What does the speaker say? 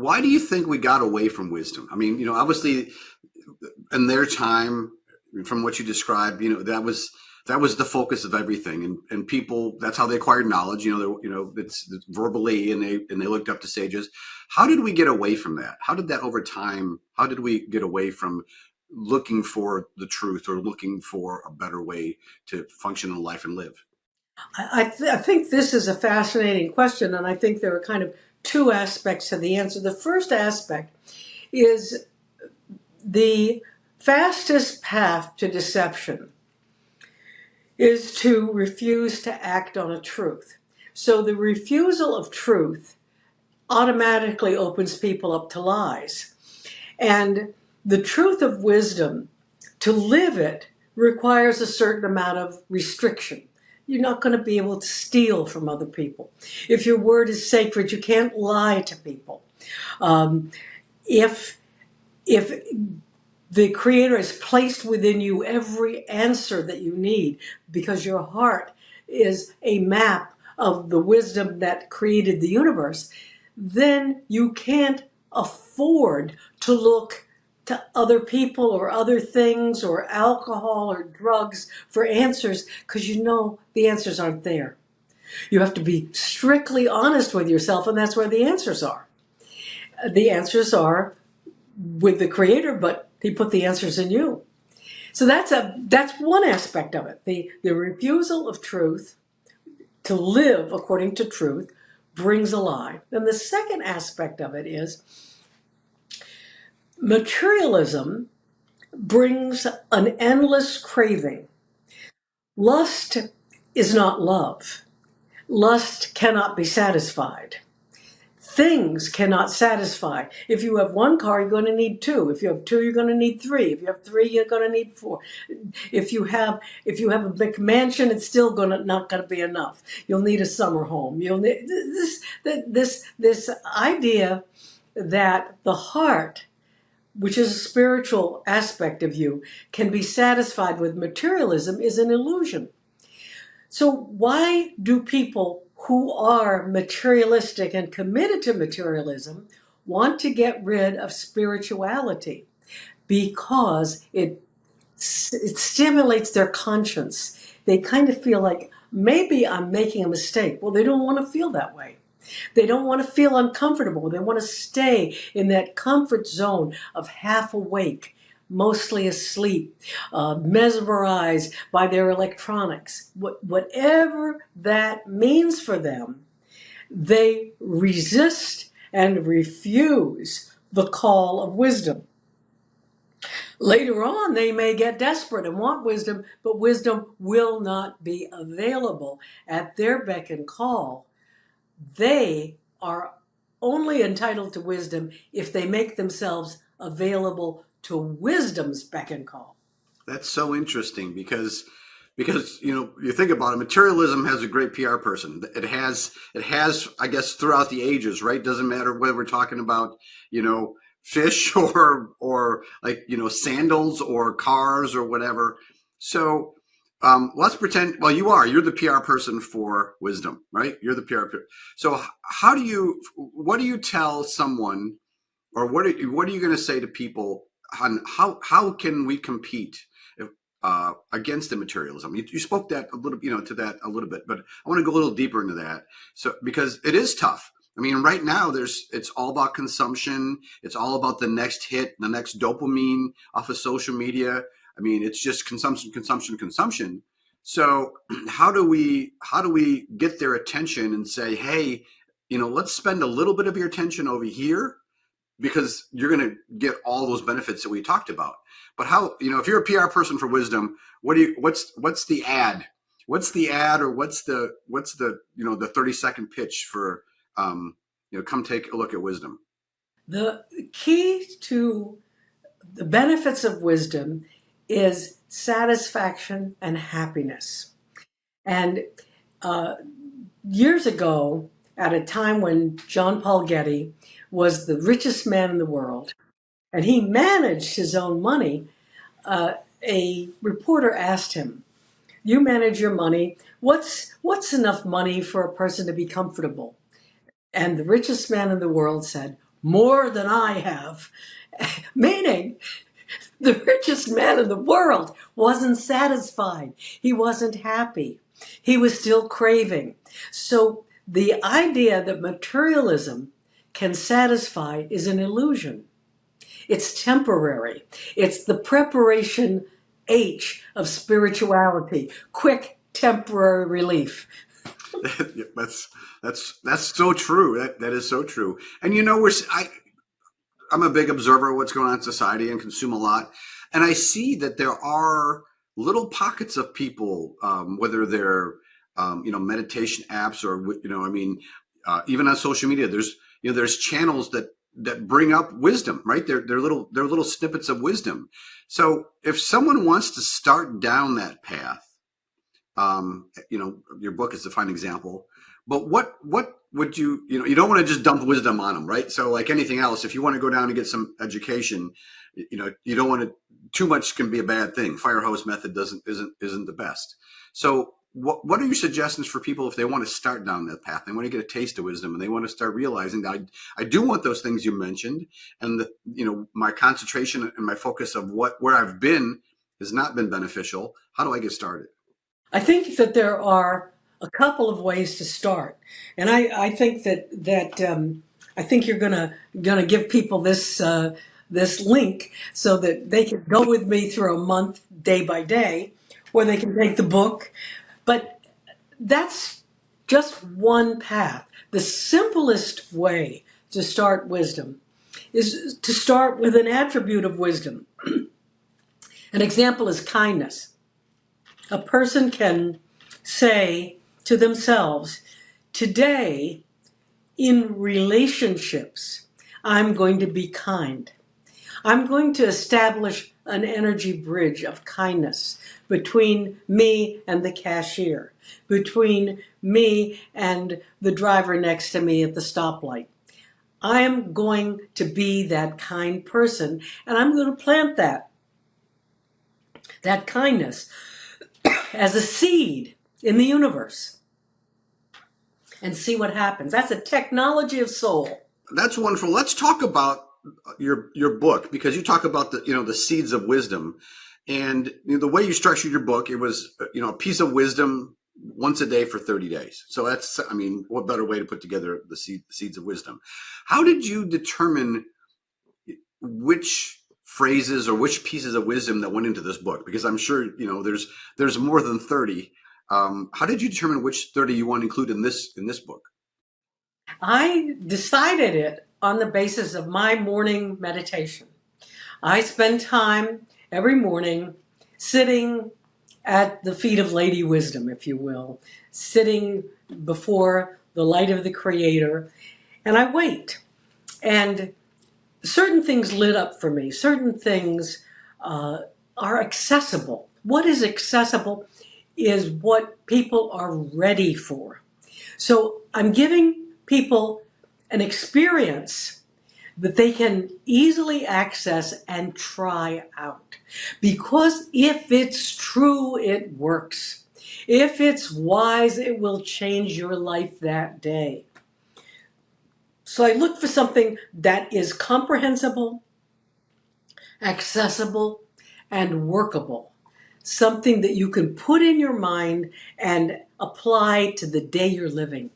why do you think we got away from wisdom? I mean, obviously in their time, from what you described, that was the focus of everything, and people, that's how they acquired knowledge. It's verbally, and they looked up to sages. How did we get away from that? How did that over time? How did we get away from looking for the truth or looking for a better way to function in life and live? I think this is a fascinating question, and I think there are kind of two aspects to the answer. The first aspect is the fastest path to deception is to refuse to act on a truth. So the refusal of truth automatically opens people up to lies. And the truth of wisdom, to live it, requires a certain amount of restriction. You're not going to be able to steal from other people. If your word is sacred, you can't lie to people. If the Creator has placed within you every answer that you need, because your heart is a map of the wisdom that created the universe, then you can't afford to look to other people or other things or alcohol or drugs for answers, because you know the answers aren't there. You have to be strictly honest with yourself, and that's where the answers are. The answers are with the Creator, but He put the answers in you. So that's one aspect of it. The refusal of truth, to live according to truth, brings a lie. And the second aspect of it is materialism brings an endless craving. Lust is not love. Lust cannot be satisfied. Things cannot satisfy. If you have one car, you're going to need two. If you have two, you're going to need three. If you have three, you're going to need four. If you have a big mansion, it's still not going to be enough. You'll need a summer home. You'll need this idea that the heart, which is a spiritual aspect of you, can be satisfied with materialism is an illusion. So why do people who are materialistic and committed to materialism want to get rid of spirituality? Because it stimulates their conscience. They kind of feel like, maybe I'm making a mistake. Well, they don't want to feel that way. They don't want to feel uncomfortable. They want to stay in that comfort zone of half awake, mostly asleep, mesmerized by their electronics. Whatever that means for them, they resist and refuse the call of wisdom. Later on, they may get desperate and want wisdom, but wisdom will not be available at their beck and call. They are only entitled to wisdom if they make themselves available to wisdom's beck and call. That's so interesting because you think about it, materialism has a great PR person. It has I guess throughout the ages, right? Doesn't matter whether we're talking about fish or like sandals or cars or whatever. So let's pretend. Well, you're the PR person for wisdom, right? You're the PR. So what do you tell someone, or what are you going to say to people on how can we compete against the materialism? You spoke that a little, to that a little bit, but I want to go a little deeper into that. So because it is tough. I mean, right now it's all about consumption. It's all about the next hit, the next dopamine off of social media. I mean, it's just consumption, consumption, consumption. So how do we get their attention and say, hey, let's spend a little bit of your attention over here, because you're going to get all those benefits that we talked about. But how, if you're a PR person for wisdom, what's the ad? What's the ad, or what's the the 30-second pitch for come take a look at wisdom? The key to the benefits of wisdom is satisfaction and happiness. And years ago, at a time when John Paul Getty was the richest man in the world, and he managed his own money, a reporter asked him, "You manage your money. What's enough money for a person to be comfortable?" And the richest man in the world said, more than I have. Meaning, the richest man in the world wasn't satisfied. He wasn't happy. He was still craving. So the idea that materialism can satisfy is an illusion. It's temporary. It's the preparation H of spirituality. Quick temporary relief. That's so true. That is so true. And I'm a big observer of what's going on in society and consume a lot. And I see that there are little pockets of people, whether they're, meditation apps or, even on social media, there's channels that bring up wisdom, right? They're little snippets of wisdom. So if someone wants to start down that path, your book is a fine example, but what would you don't want to just dump wisdom on them, right? So like anything else, if you want to go down and get some education, you don't want to, too much can be a bad thing. Fire hose method isn't the best. So what are your suggestions for people if they want to start down that path? They want to get a taste of wisdom and they want to start realizing that I do want those things you mentioned, and my concentration and my focus of where I've been has not been beneficial. How do I get started? I think that there are a couple of ways to start, and I think that I think you're gonna give people this link so that they can go with me through a month, day by day, or they can take the book. But that's just one path. The simplest way to start wisdom is to start with an attribute of wisdom. An example is kindness. A person can say to themselves, today in relationships, I'm going to be kind. I'm going to establish an energy bridge of kindness between me and the cashier, between me and the driver next to me at the stoplight. I am going to be that kind person, and I'm going to plant that kindness as a seed in the universe and see what happens. That's a technology of soul. That's wonderful. Let's talk about your book, because you talk about the seeds of wisdom, and the way you structured your book. It was a piece of wisdom once a day for 30 days. So that's, what better way to put together the seeds of wisdom? How did you determine which phrases or which pieces of wisdom that went into this book? Because I'm sure there's more than 30. How did you determine which 30 you want to include in this book? I decided it on the basis of my morning meditation. I spend time every morning sitting at the feet of Lady Wisdom, if you will, sitting before the light of the Creator, and I wait. And certain things lit up for me. Certain things are accessible. What is accessible is what people are ready for. So I'm giving people an experience that they can easily access and try out. Because if it's true, it works. If it's wise, it will change your life that day. So I look for something that is comprehensible, accessible, and workable. Something that you can put in your mind and apply to the day you're living.